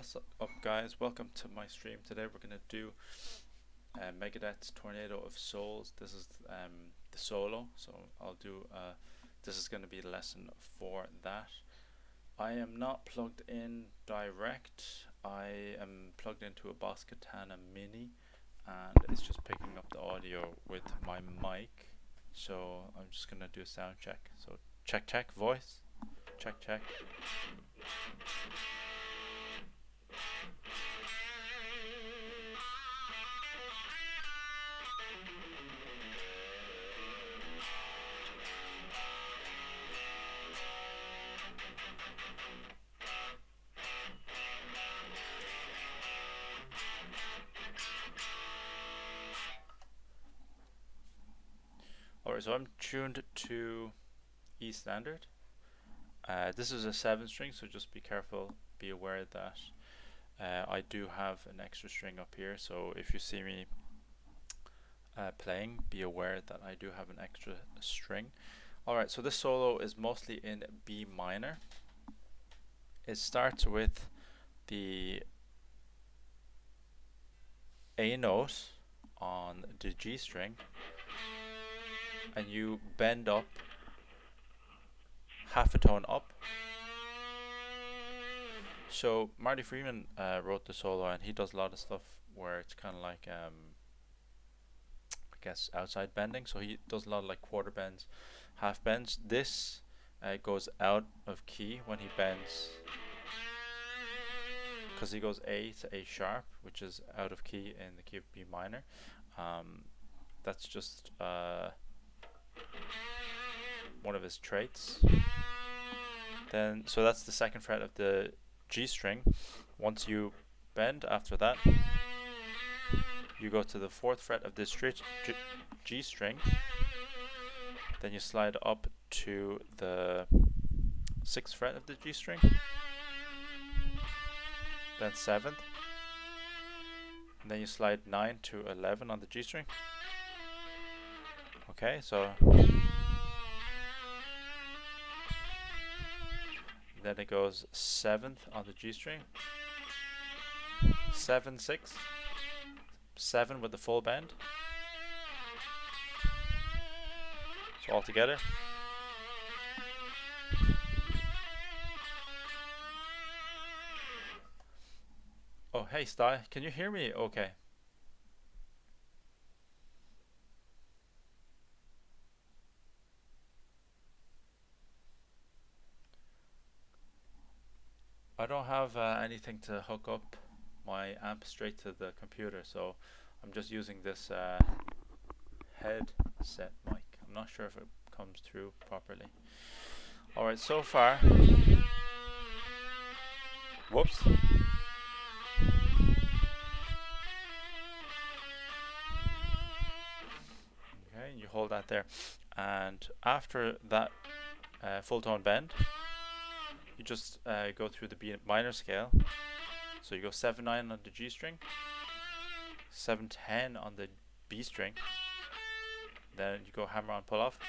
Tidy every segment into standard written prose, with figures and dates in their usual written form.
What's up, guys? Welcome to my stream. Today we're gonna do Megadeth's Tornado of Souls. This is the solo, so I'll do. This is gonna be the lesson for that. I am not plugged in direct. I am plugged into a Boss Katana Mini, and it's just picking up the audio with my mic. So I'm just gonna do a sound check. So check voice, check. Alright, so I'm tuned to E standard. This is a 7-string, so just be careful, be aware that I do have an extra string up here, so if you see me playing, be aware that I do have an extra string. Alright, so this solo is mostly in B minor. It starts with the A note on the G string, and you bend up half a tone up. So Marty Freeman wrote the solo, and he does a lot of stuff where it's kind of like I guess outside bending. So he does a lot of like quarter bends, half bends. This goes out of key when he bends, because he goes A to A sharp, which is out of key in the key of B minor. That's just one of his traits. Then, so that's the 2nd fret of the G string. Once you bend after that, you go to the 4th fret of this G string. Then you slide up to the 6th fret of the G string. Then 7th. And then you slide 9 to 11 on the G string. Okay, so then it goes 7th on the G string, 7, 6, 7 with the full bend. So all together. Oh, hey Sty, can you hear me? Okay. I don't have anything to hook up my amp straight to the computer, so I'm just using this headset mic. I'm not sure if it comes through properly. Alright, so far. Whoops. Okay, you hold that there. And after that full tone bend, you just go through the B minor scale. So you go 7-9 on the G string, 7-10 on the B string, then you go hammer on pull off,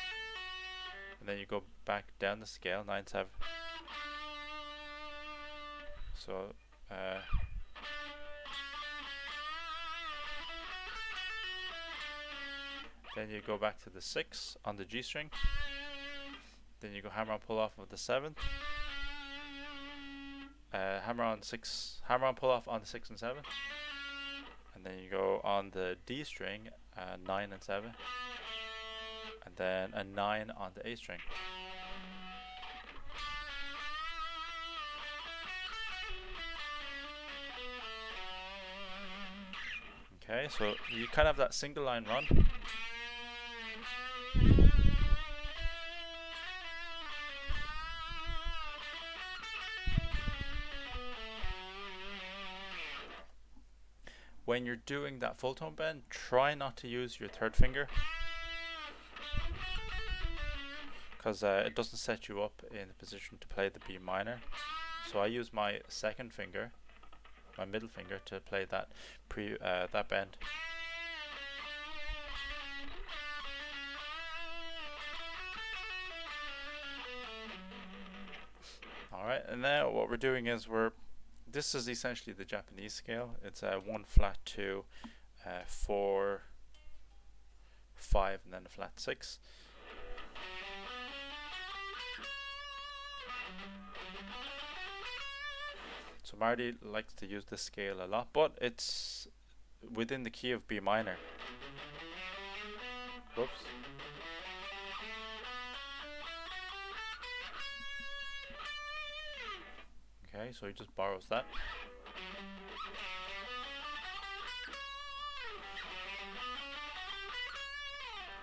and then you go back down the scale, 9-7. So then you go back to the 6 on the G string, then you go hammer on pull off of the 7th, hammer on pull off on the 6 and 7, and then you go on the D string, 9 and 7, and then a 9 on the A string. Okay, so you kind of have that single line run. When you're doing that full tone bend, try not to use your 3rd finger, because it doesn't set you up in the position to play the B minor. So I use my 2nd finger, my middle finger, to play that that bend. Alright, and now what we're doing is this is essentially the Japanese scale. It's a 1 flat 2, 4, 5, and then a flat 6. So Marty likes to use this scale a lot, but it's within the key of B minor. Whoops. Okay, so he just borrows that.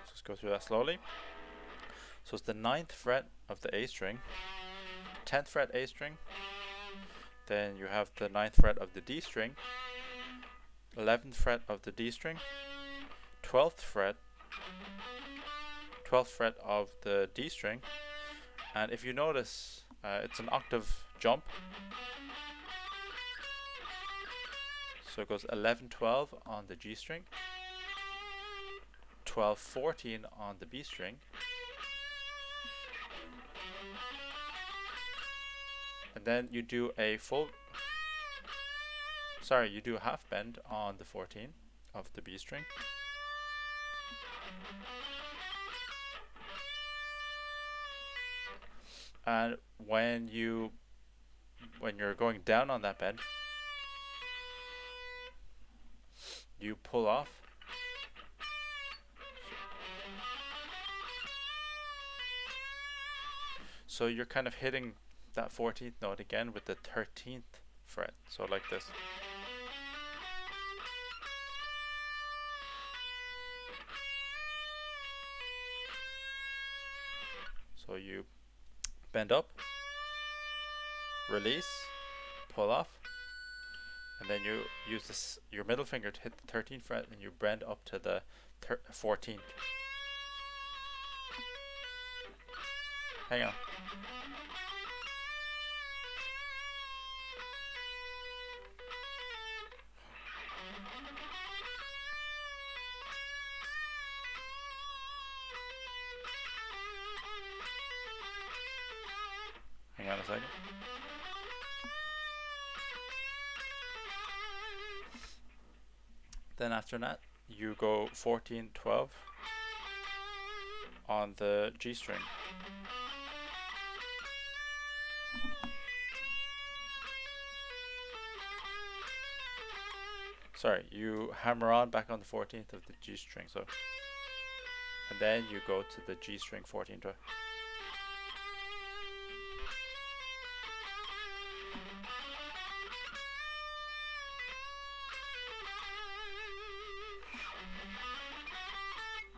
Let's just go through that slowly. So it's the 9th fret of the A string, 10th fret A string, then you have the 9th fret of the D string, 11th fret of the D string, 12th fret of the D string, and if you notice, it's an octave jump. So it goes 11, 12 on the G string, 12, 14 on the B string, and then you do a you do a half bend on the 14 of the B string. And when you're going down on that bend, you pull off. So you're kind of hitting that 14th note again with the 13th fret. So like this. So you bend up, release, pull off, and then you use your middle finger to hit the 13th fret, and you bend up to the 14th. Hang on. Hang on a second. Then after that, you go 14, 12 on the G string. Sorry, you hammer on back on the 14th of the G string. So, and then you go to the G string 14, 12.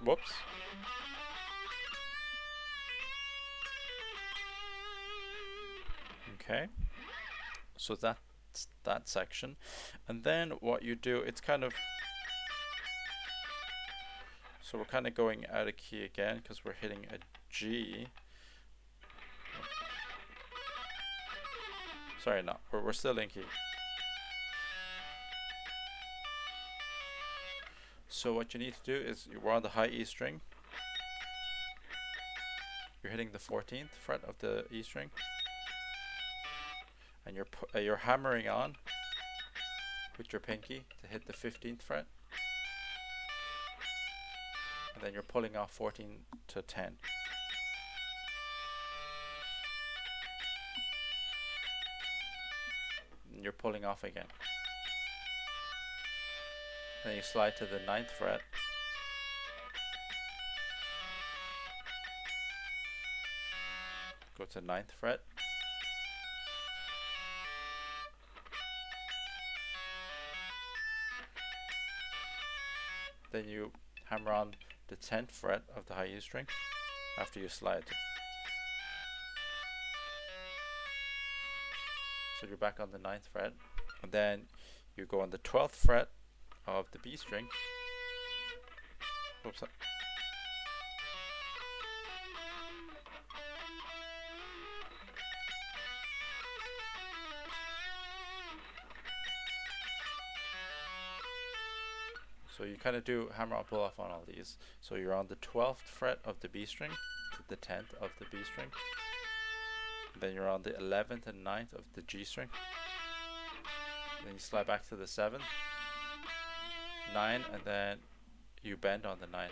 Whoops. Okay. So that's that section. And then what you do, it's kind of... So we're kind of going out of key again because we're hitting a G. Sorry, no, we're still in key. So what you need to do is we're on the high E string. You're hitting the 14th fret of the E string, and you're hammering on with your pinky to hit the 15th fret, and then you're pulling off 14 to 10. And you're pulling off again. Then you slide to the 9th fret. Go to 9th fret. Then you hammer on the 10th fret of the high E string after you slide. So you're back on the 9th fret. And then you go on the 12th fret of the B string. Oops. So you kind of do hammer on, pull off on all these. So you're on the 12th fret of the B string to the 10th of the B string. Then you're on the 11th and 9th of the G string. Then you slide back to the 7th, 9, and then you bend on the 9th.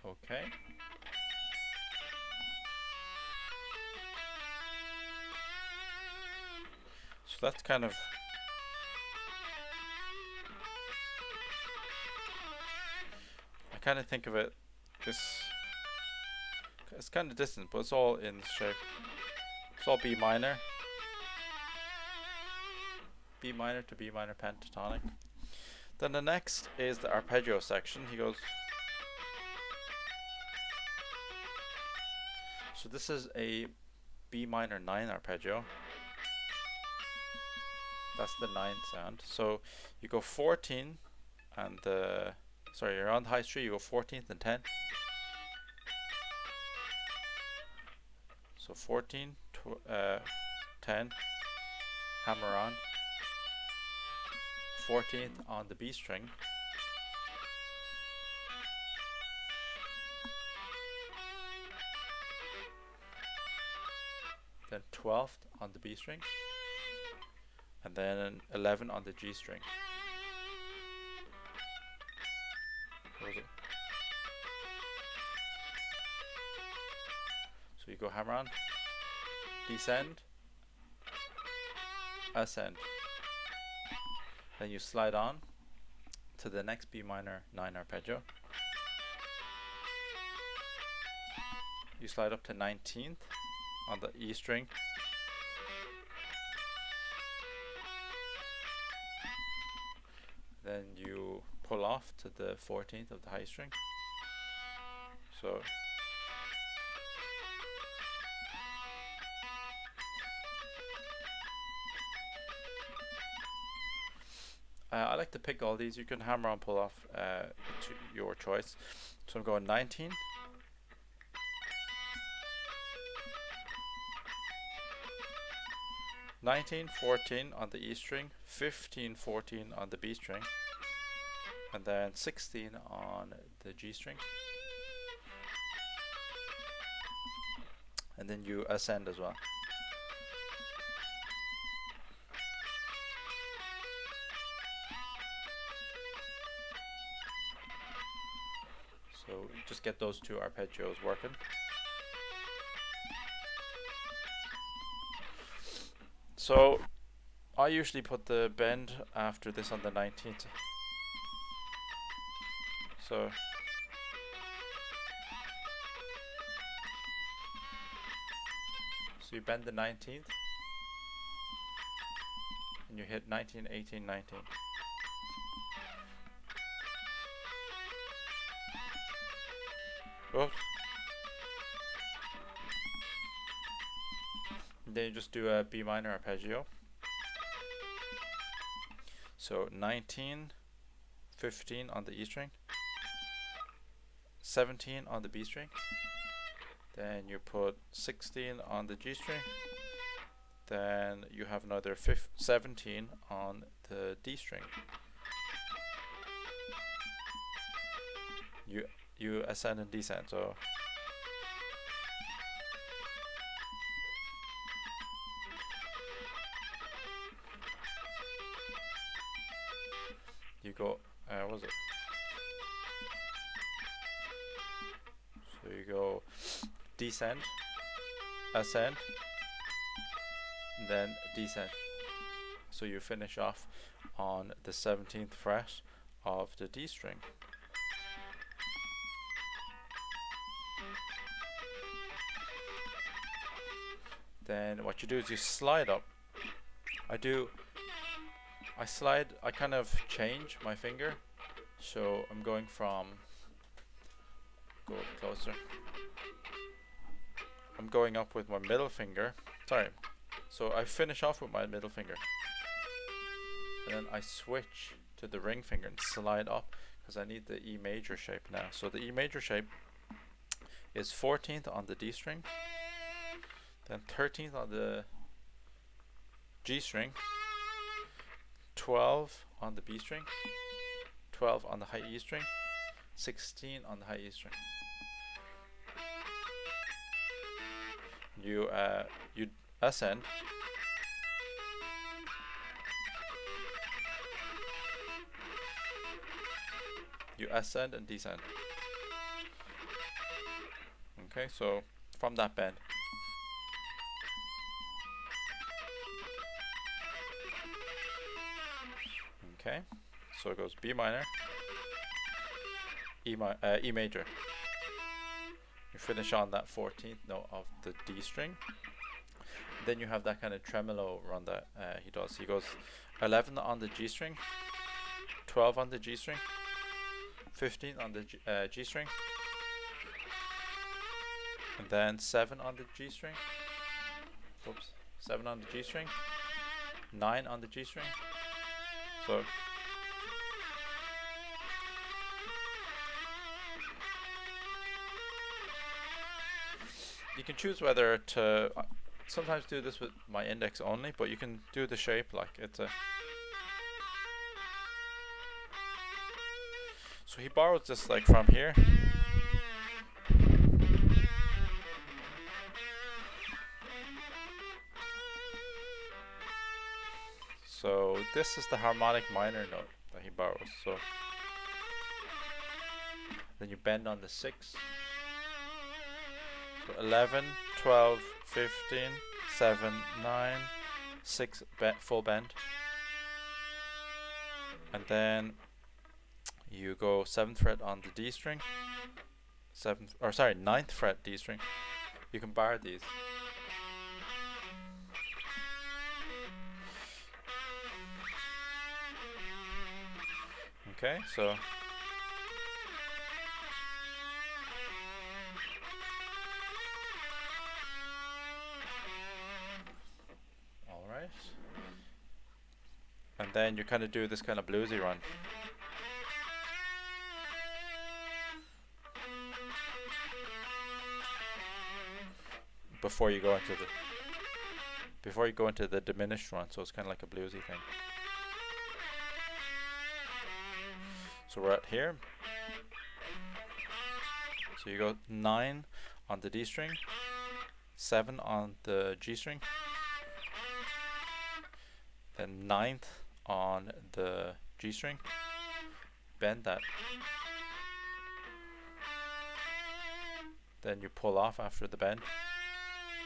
Okay. So that's kind of think of it, it's kind of distant, but it's all in shape. It's all B minor to B minor pentatonic. Then the next is the arpeggio section. He goes, so this is a B minor 9 arpeggio. That's the 9 sound. So you go 14 and you're on the high string, you go 14th and 10. So 14, 10, hammer on, 14th on the B string, then 12th on the B string, and then 11 on the G string. So you go hammer on, descend, ascend. Then you slide on to the next B minor 9 arpeggio. You slide up to 19th on the E string. Then you pull off to the 14th of the high string. So I like to pick all these. You can hammer on, pull off, to your choice. So I'm going 19, 19, 14 on the E string, 15, 14 on the B string, and then 16 on the G string. And then you ascend as well. So just get those two arpeggios working. So I usually put the bend after this on the 19th. So you bend the 19th and you hit 19, 18, 19. Oops. And then you just do a B minor arpeggio. So 19, 15 on the E string, 17 on the B string, then you put 16 on the G string, then you have another 17 on the D string. You ascend and descend. So you go, what was it? So you go descend, ascend, then descend. So you finish off on the 17th fret of the D string. Then what you do is you slide up. I kind of change my finger. So I'm going from, go closer. I'm going up with my middle finger. Sorry. So I finish off with my middle finger. And then I switch to the ring finger and slide up because I need the E major shape now. So the E major shape is 14th on the D string, then 13th on the G string, 12 on the B string, 12 on the high E string, 16 on the high E string. You ascend, you ascend and descend. Okay, so from that bend. Okay, so it goes B minor, E major. You finish on that 14th note of the D string. Then you have that kind of tremolo run that he does. He goes 11 on the G string, 12 on the G string, 15 on the G string, and then 7 on the G string. Oops, 7 on the G string, 9 on the G string. So you can choose whether to sometimes do this with my index only, but you can do the shape like it's a. So he borrows this like from here. So this is the harmonic minor note that he borrows. So then you bend on the 6. So 11, 12, 15, 7, 9, 6 full bend. And then you go 7th fret on the D string. 9th fret D string. You can bar these. Okay, so all right, and then you kind of do this kind of bluesy run. Before you go into the diminished run, so it's kind of like a bluesy thing. So we're at here. So you go 9 on the D string, 7 on the G string, then 9th on the G string, bend that. Then you pull off after the bend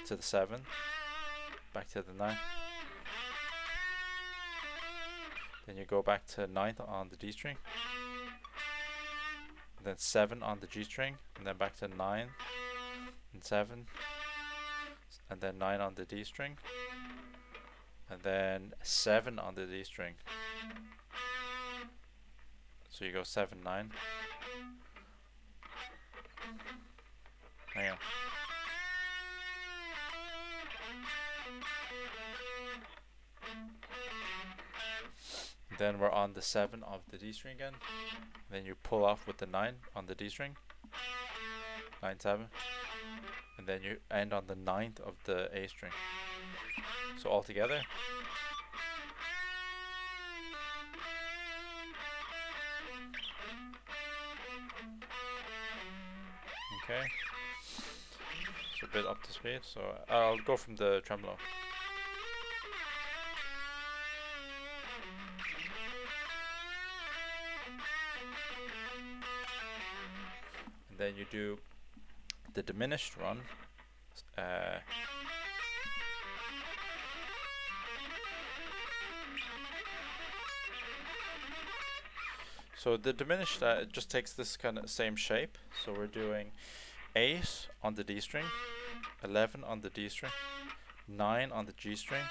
to the 7, back to the 9. Then you go back to 9th on the D string, and then 7 on the G string, and then back to 9 and 7, and then 9 on the D string, and then 7 on the D string. So you go 7, 9. Hang on. Then we're on the 7 of the D string again. Then you pull off with the 9 on the D string. 9, 7. And then you end on the 9th of the A string. So all together. Okay. So a bit up to speed. So I'll go from the tremolo. Then you do the diminished run. So the diminished it just takes this kind of same shape. So we're doing 8 on the D string, 11 on the D string, 9 on the G string,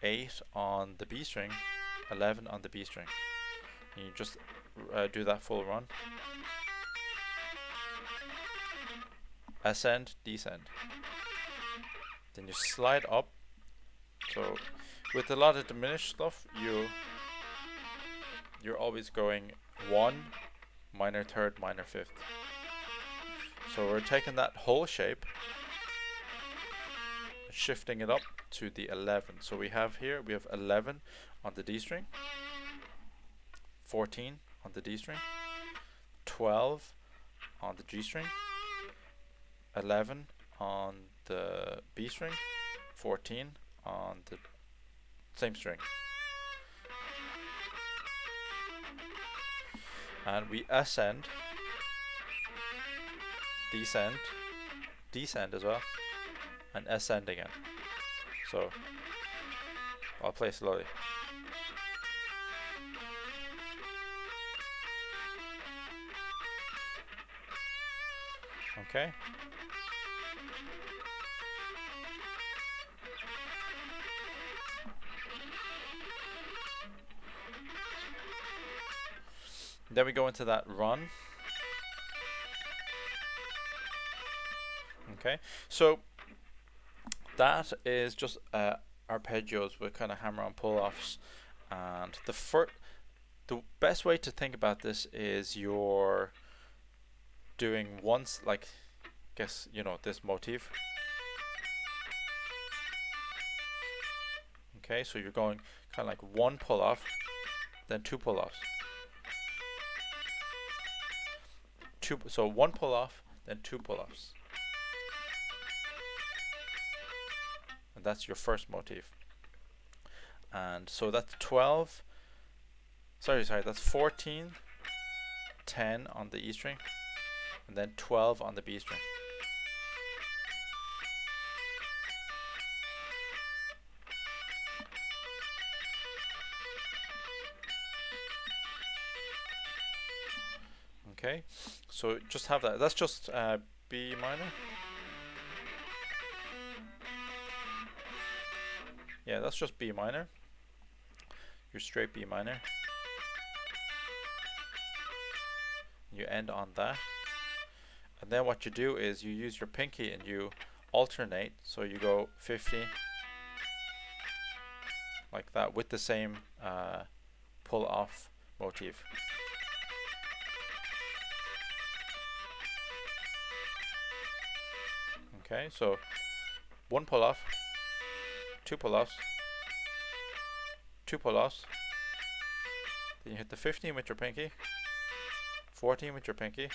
8 on the B string, 11 on the B string. And you just do that full run. Ascend, descend. Then you slide up. So with a lot of diminished stuff, you're always going 1, minor third, minor fifth. So we're taking that whole shape, shifting it up to the 11. So we have 11 on the D string, 14 on the D string, 12 on the G string, 11 on the B string, 14 on the same string. And we ascend, descend, descend as well, and ascend again. So I'll play slowly. Okay. Then we go into that run. Okay, so that is just arpeggios with kind of hammer-on pull-offs, and the best way to think about this is you're doing once, like, guess you know this motif. Okay, so you're going kind of like one pull-off, then two pull-offs. So one pull-off, then two pull-offs. And that's your first motif. And so that's 12, sorry, that's 14, 10 on the E string, and then 12 on the B string. Okay, so just have that. That's just B minor. Yeah, that's just B minor. Your straight B minor. You end on that. And then what you do is you use your pinky and you alternate. So you go 50 like that with the same pull off motif. Okay, so one pull off, two pull offs, two pull offs, then you hit the 15 with your pinky, 14 with your pinky.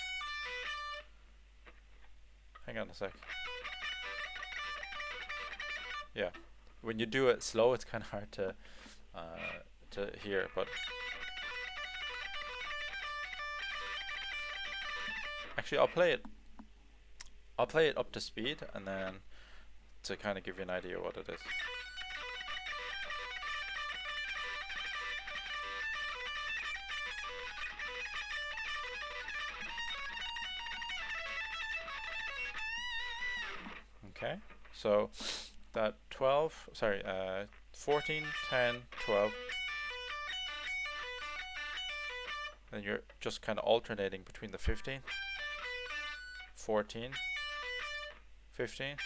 Hang on a sec. Yeah, when you do it slow, it's kind of hard to hear, but actually I'll play it up to speed, and then to kind of give you an idea what it is. Okay, so that 14, 10, 12, then you're just kind of alternating between the 15, 14, 15,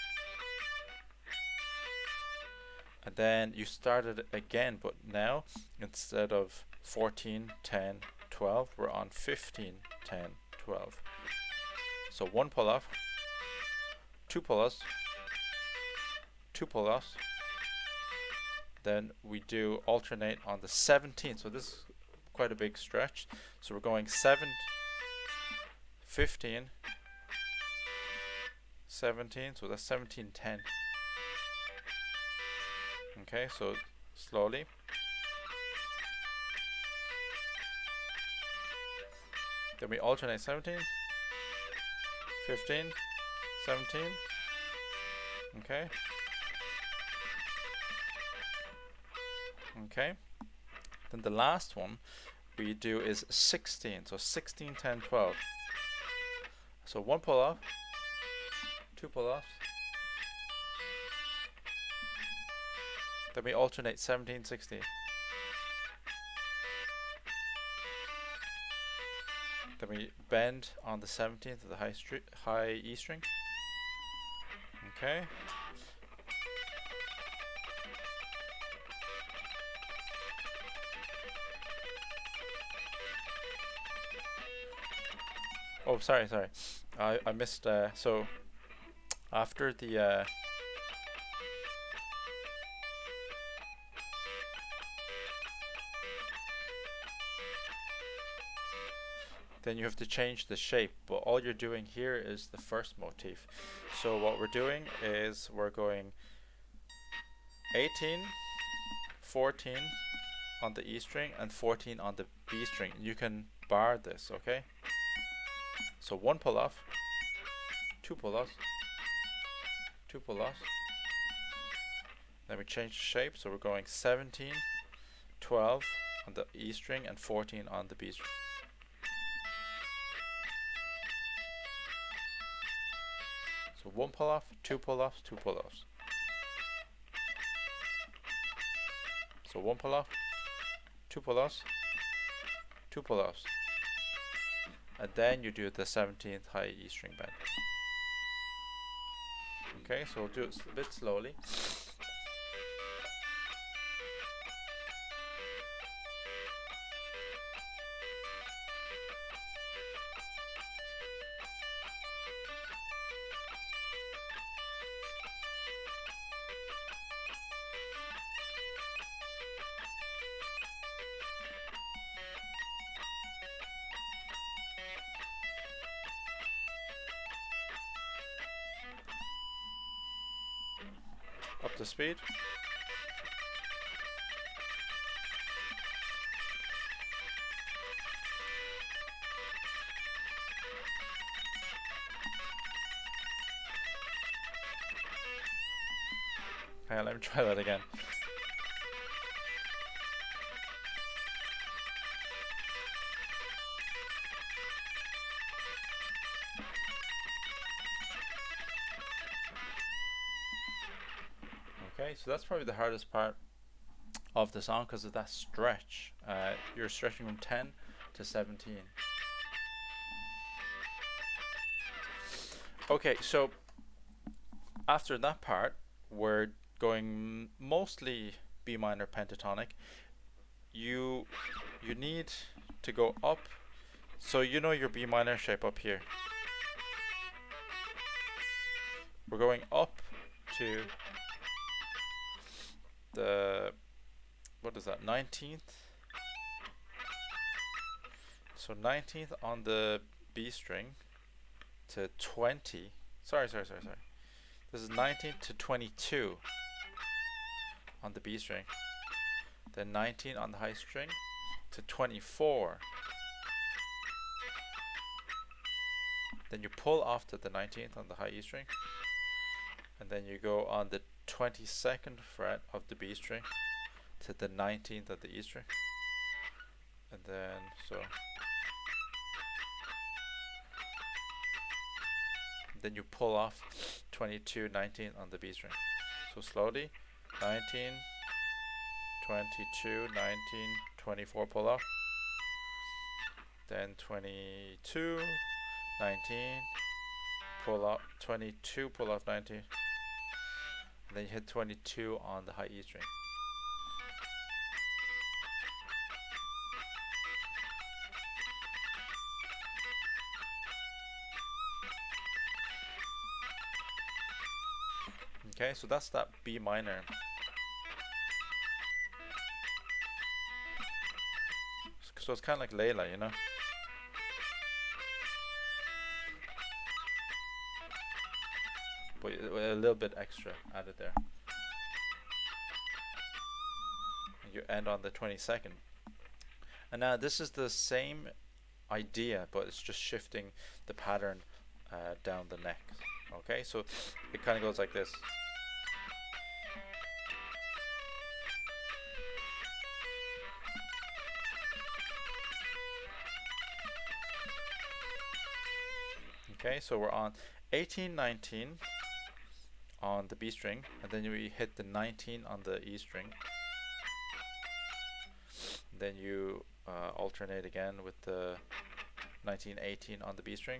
and then you start it again, but now instead of 14, 10, 12, we're on 15, 10, 12. So one pull off, two pull offs, two pull offs, then we do alternate on the 17. So this is quite a big stretch. So we're going 7, 15, 17, so that's 17, 10. Okay, so slowly. Then we alternate 17, 15, 17. Okay. Okay. Then the last one we do is 16. So 16, 10, 12. So one pull off, two pull offs. Then we alternate 17, 16. Then we bend on the 17th of the high E string. Okay. Oh, sorry. I missed. So after the then you have to change the shape, but all you're doing here is the first motif. So what we're doing is we're going 18, 14 on the E string and 14 on the B string. You can bar this, okay? So 1 pull off, 2 pull offs, 2 pull offs. Then we change the shape, so we're going 17, 12 on the E string and 14 on the B string. So 1 pull off, 2 pull offs, 2 pull offs. So 1 pull off, 2 pull offs, 2 pull offs. And then you do the 17th high E string bend. Okay, so we'll do it a bit slowly. Up to speed. Hang on, let me try that again. Okay, so that's probably the hardest part of the song because of that stretch. You're stretching from 10 to 17. Okay, so after that part, we're going mostly B minor pentatonic. You need to go up. So you know your B minor shape up here. We're going up to the, what is that, 19th? So 19th on the B string to 20. Sorry. This is 19 to 22 on the B string. Then 19 on the high string to 24. Then you pull off to the 19th on the high E string. And then you go on the 22nd fret of the B string to the 19th of the E string. And then, so. Then you pull off 22, 19 on the B string. So slowly, 19, 22, 19, 24, pull off. Then 22, 19, pull off, 22, pull off 19. And then you hit 22 on the high E string. Okay, so that's that B minor. So it's kind of like Layla, you know? But a little bit extra added there. And you end on the 22nd. And now this is the same idea, but it's just shifting the pattern down the neck. Okay, so it kind of goes like this. Okay, so we're on 18, 19 on the B string, and then we hit the 19 on the E string. Then you alternate again with the 19, 18 on the B string.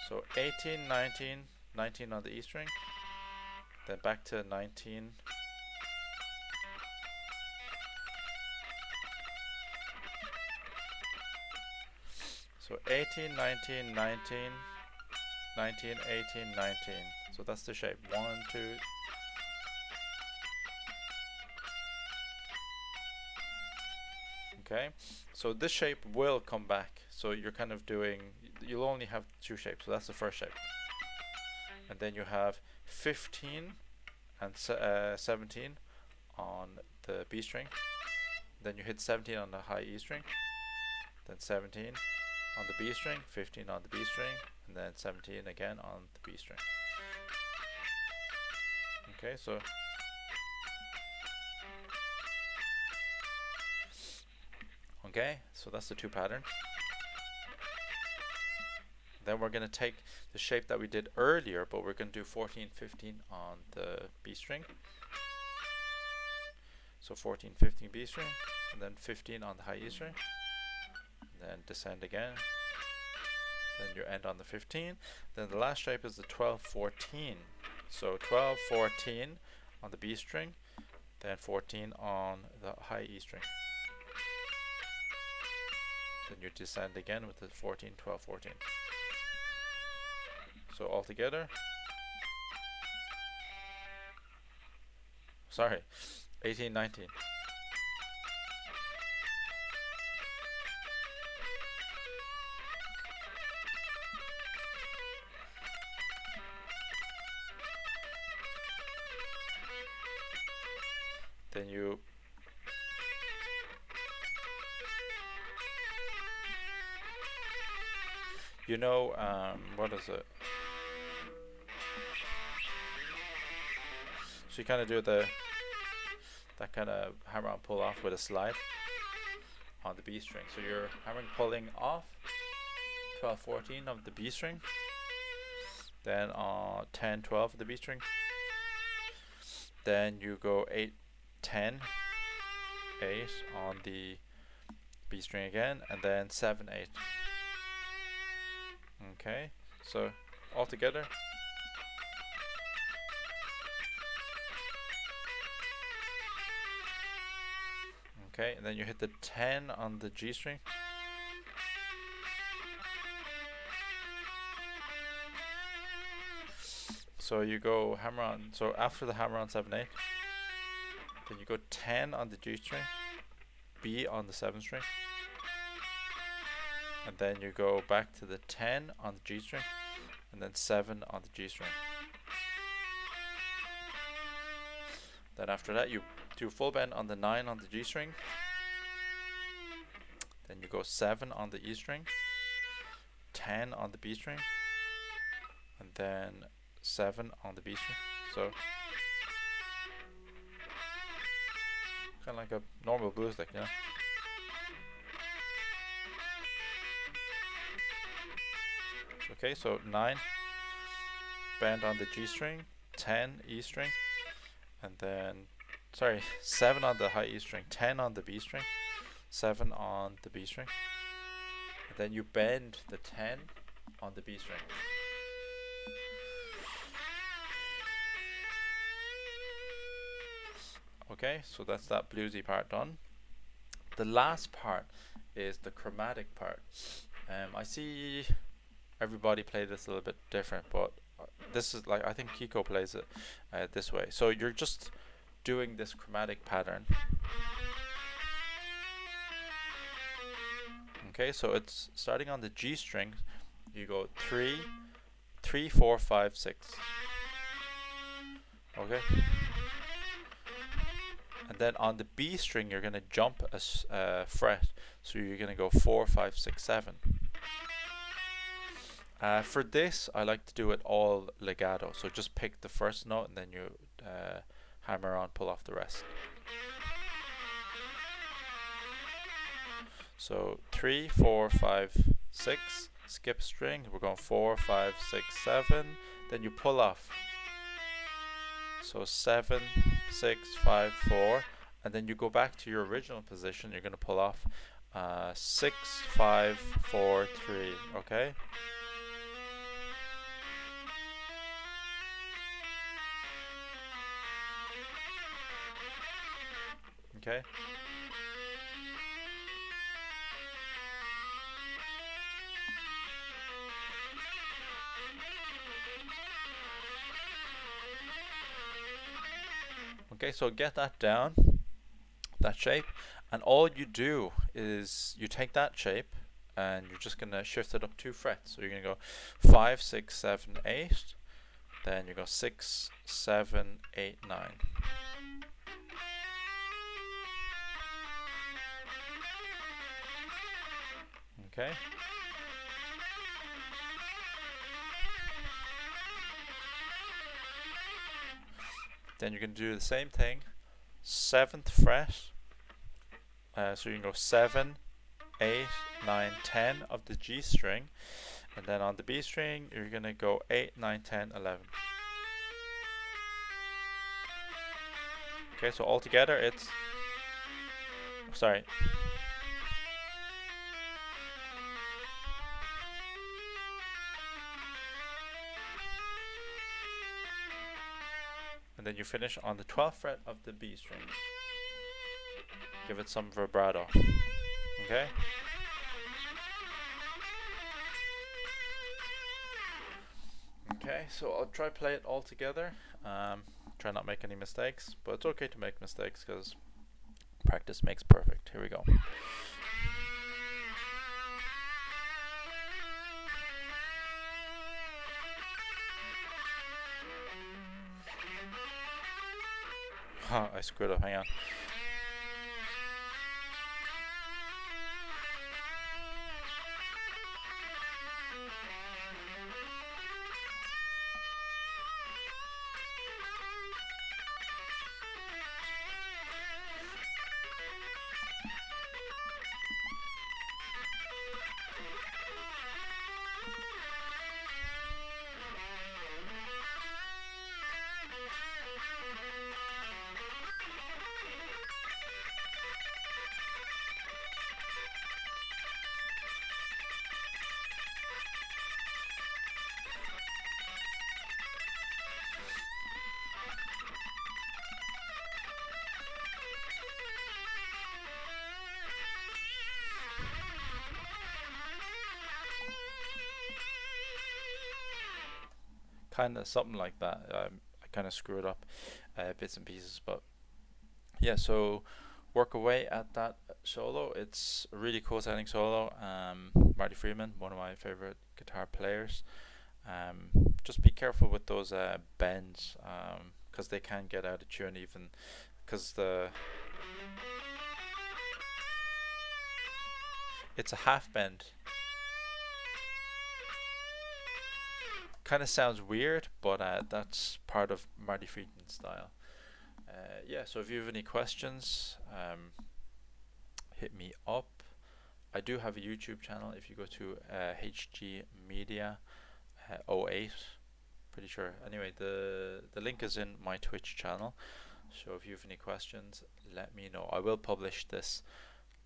So 18, 19, 19 on the E string, then back to 19. So 18, 19, 19, 19, 18, 19. So that's the shape. 1, 2. Okay, so this shape will come back. So you're kind of doing, you'll only have two shapes. So that's the first shape. And then you have 15 and 17 on the B string. Then you hit 17 on the high E string. Then 17 on the B string, 15 on the B string, and then 17 again on the B string. Okay, so that's the two patterns. Then we're going to take the shape that we did earlier, but we're going to do 14, 15 on the B string. So 14, 15 B string, and then 15 on the high E string, and then descend again. Then you end on the 15. Then the last shape is the 12, 14. So 12, 14 on the B string, then 14 on the high E string. Then you descend again with the 14, 12, 14. So all together, 18, 19. Then you know, what is it? So you kind of do that kind of hammer on pull off with a slide on the B string. So you're hammering pulling off 12, 14 of the B string, then 10, 12 of the B string, then you go 8, 10, 8 on the B string again, and then 7, 8. Okay, so all together. Okay, and then you hit the 10 on the G string. So you go hammer on, so after the hammer on 7, 8, then you go 10 on the G string, B on the 7 string, and then you go back to the 10 on the G string, and then 7 on the G string. Then after that you do full bend on the 9 on the G string, then you go 7 on the E string, 10 on the B string, and then 7 on the B string. So kind of like a normal blues lick, yeah. Okay, so 9 bend on the G string, 10 E string, and then 7 on the high E string, 10 on the B string, 7 on the B string, and then you bend the 10 on the B string. Okay, so that's that bluesy part done. The last part is the chromatic part. I see everybody play this a little bit different, but this is like, I think Kiko plays it this way. So you're just doing this chromatic pattern. Okay, so it's starting on the G string. You go 3, 3, 4, 5, 6. Okay. And then on the B string, you're going to jump a fret. So you're going to go 4, 5, 6, 7. For this, I like to do it all legato. So just pick the first note and then you hammer on, pull off the rest. So 3, 4, 5, 6, skip string. We're going 4, 5, 6, 7. Then you pull off. So 7, 6, 5, 4. And then you go back to your original position. You're going to pull off 6, 5, 4, 3. Okay? Okay? Okay, so get that down, that shape, And all you do is you take that shape and you're just gonna shift it up 2 frets. So you're gonna go 5, 6, 7, 8. Then you go 6, 7, 8, 9. Okay. Then you're going to do the same thing, 7th fret. So you can go 7, 8, 9, 10 of the G string. And then on the B string, you're going to go 8, 9, 10, 11. Okay, so altogether it's... Sorry. And then you finish on the 12th fret of the B string. Give it some vibrato. Okay? Okay, so I'll try play it all together. Try not make any mistakes, but it's okay to make mistakes because practice makes perfect. Here we go. I screwed up, hang on. Kind of something like that. I kind of screwed up bits and pieces, but yeah, so work away at that solo. It's a really cool sounding solo. Marty Friedman, one of my favorite guitar players. Just be careful with those bends, because they can get out of tune, even because it's a half bend. Kind of sounds weird, but that's part of Marty Friedman's style. Yeah, so if you have any questions, hit me up. I do have a YouTube channel. If you go to HG Media 08, pretty sure. Anyway, the link is in my Twitch channel. So if you have any questions, let me know. I will publish this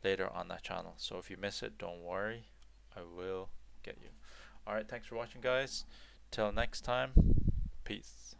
later on that channel. So if you miss it, don't worry. I will get you. Alright, thanks for watching, guys. Till next time, peace.